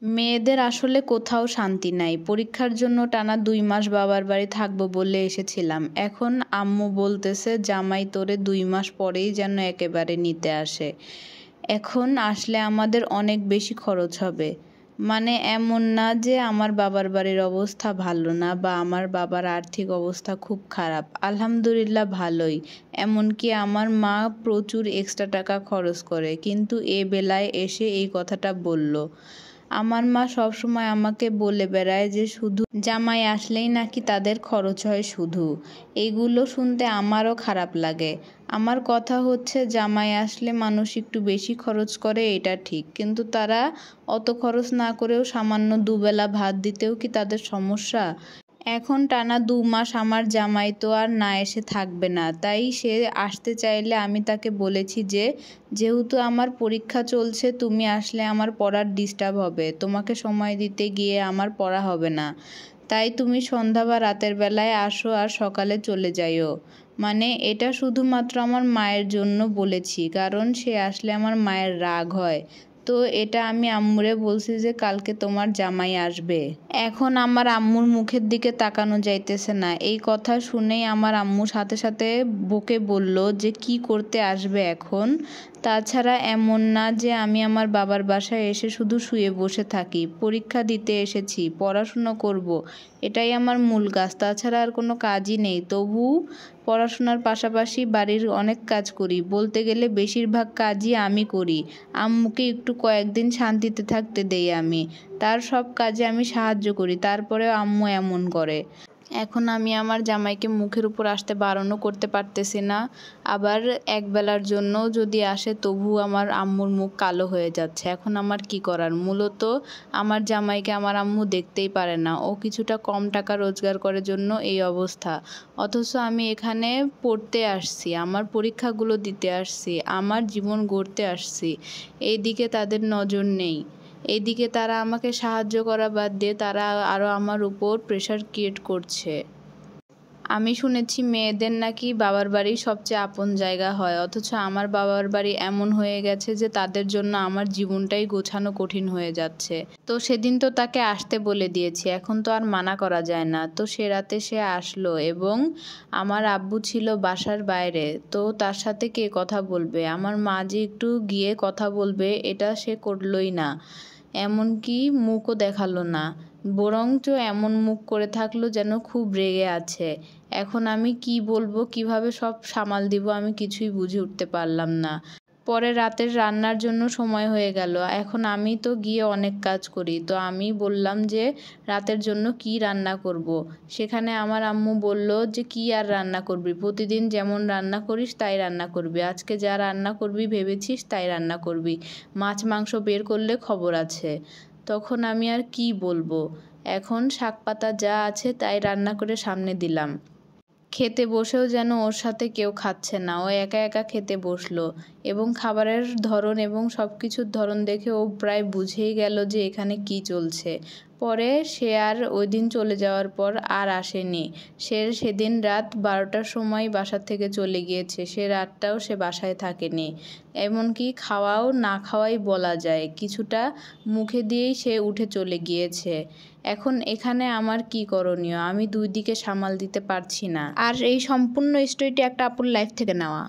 মেয়েদের আসলে কোথাও শান্তি নাই। পরীক্ষার জন্য টানা ২ মাস বাবার বাড়ি থাকবো বলে এসেছিলাম। এখন আম্মু বলতেছে জামাই তোরে ২ মাস পরেই যেন একেবারে নিতে আসে। এখন আসলে আমাদের অনেক বেশি খরচ হবে। মানে এমন না যে আমার বাবার বাড়ির অবস্থা ভালো না বা আমার বাবার আর্থিক অবস্থা খুব খারাপ। আলহামদুলিল্লাহ ভালোই। এমনকি আমার মা প্রচুর এক্সট্রা টাকা খরচ করে। কিন্তু এ বেলায় এসে এই কথাটা বলল। আমার মা সবসময় আমাকে বলে বেড়ায় যে শুধু জামাই আসলেই নাকি তাদের খরচ হয় শুধু। এগুলো শুনতে আমারও খারাপ লাগে। আমার কথা হচ্ছে জামাই আসলে মানুষ একটু বেশি খরচ করে এটা ঠিক, কিন্তু তারা অত খরচ না করেও সামান্য দুবেলা ভাত দিতেও কি তাদের সমস্যা? এখন টানা ২ মাস আমার জামাই তো আর না এসে থাকবে না, তাই সে আসতে চাইলে আমি তাকে বলেছি যে যেহেতু আমার পরীক্ষা চলছে তুমি আসলে আমার পড়ার ডিস্টার্ব হবে, তোমাকে সময় দিতে গিয়ে আমার পড়া হবে না, তাই তুমি সন্ধ্যা বা রাতের বেলায় আসো আর সকালে চলে যাইও। মানে এটা শুধুমাত্র আমার মায়ের জন্য বলেছি, কারণ সে আসলে আমার মায়ের রাগ হয়। তো এটা আমি আম্মুরে বলছি যে কালকে তোমার জামাই আসবে। এখন আমার আম্মুর মুখের দিকে তাকানো যাইতেছে না। এই কথা শুনেই আমার আম্মু সাথে সাথে বকে বলল যে কি করতে আসবে এখন? তাছাড়া এমন না যে আমি আমার বাবার বাসায় এসে শুধু শুয়ে বসে থাকি। পরীক্ষা দিতে এসেছি, পড়াশুনো করব, এটাই আমার মূল কাজ। তাছাড়া আর কোনো কাজই নেই। তবু পড়াশোনার পাশাপাশি বাড়ির অনেক কাজ করি। বলতে গেলে বেশিরভাগ কাজই আমি করি। আম্মুকে একটু কয়েকদিন শান্তিতে থাকতে দেই আমি। তার সব কাজে আমি সাহায্য করি, তারপরেও আম্মু এমন করে। এখন আমি আমার জামাইকে মুখের উপর আসতে বারণও করতে পারতেছি না। আবার একবেলার জন্য যদি আসে তবুও আমার আম্মুর মুখ কালো হয়ে যাচ্ছে। এখন আমার কি করার? মূলত আমার জামাইকে আমার আম্মু দেখতেই পারে না। ও কিছুটা কম টাকা রোজগার করার জন্য এই অবস্থা। অথচ আমি এখানে পড়তে আসছি, আমার পরীক্ষাগুলো দিতে আসছি, আমার জীবন গড়তে আসছি। এইদিকে তাদের নজর নেই। এদিকে তারা আমাকে সাহায্য করা বাদ দিয়ে তারা আরও আমার উপর প্রেশার ক্রিয়েট করছে। আমি শুনেছি মেয়েদের নাকি বাবার বাড়ি সবচেয়ে আপন জায়গা হয়, অথচ আমার বাবার বাড়ি এমন হয়ে গেছে যে তাদের জন্য আমার জীবনটাই গোছানো কঠিন হয়ে যাচ্ছে। তো সেদিন তো তাকে আসতে বলে দিয়েছি, এখন তো আর মানা করা যায় না। তো সে রাতে সে আসলো এবং আমার আব্বু ছিল বাসার বাইরে। তো তার সাথে কে কথা বলবে? আমার মা যে একটু গিয়ে কথা বলবে এটা সে করলই না। এমনকি মুখও দেখালো না, বরঞ্চ এমন মুখ করে থাকলো যেন খুব রেগে আছে। এখন আমি কি বলবো, কিভাবে সব সামাল দিব আমি কিছুই বুঝে উঠতে পারলাম না। পরে রাতের রান্নার জন্য সময় হয়ে গেল। এখন আমি তো গিয়ে অনেক কাজ করি, তো আমি বললাম যে রাতের জন্য কি রান্না করব। সেখানে আমার আম্মু বলল যে কি আর রান্না করবি, প্রতিদিন যেমন রান্না করিস তাই রান্না করবি, আজকে যা রান্না করবি ভেবেছিস তাই রান্না করবি, মাছ মাংস বের করলে খবর আছে। তখন আমি আর কি বলবো? এখন শাক পাতা যা আছে তাই রান্না করে সামনে দিলাম। খেতে বসেও যেন ওর সাথে কেউ খাচ্ছে না, ও একা একা খেতে বসলো এবং খাবারের ধরন এবং সব কিছুর ধরন দেখে ও প্রায় বুঝেই গেল যে এখানে কি চলছে। পরে সে আর ওই দিন চলে যাওয়ার পর আর আসেনি। সে সেদিন রাত 12টার সময় বাসা থেকে চলে গিয়েছে, সে রাতটাও সে বাসায় থাকেনি। এমনকি খাওয়াও না খাওয়াই বলা যায়, কিছুটা মুখে দিয়েই সে উঠে চলে গিয়েছে। এখন এখানে আমার কি করণীয়? আমি দুই দিকে সামাল দিতে পারছি না। আর এই সম্পূর্ণ স্টোরিটি একটা আপুর লাইফ থেকে নেওয়া।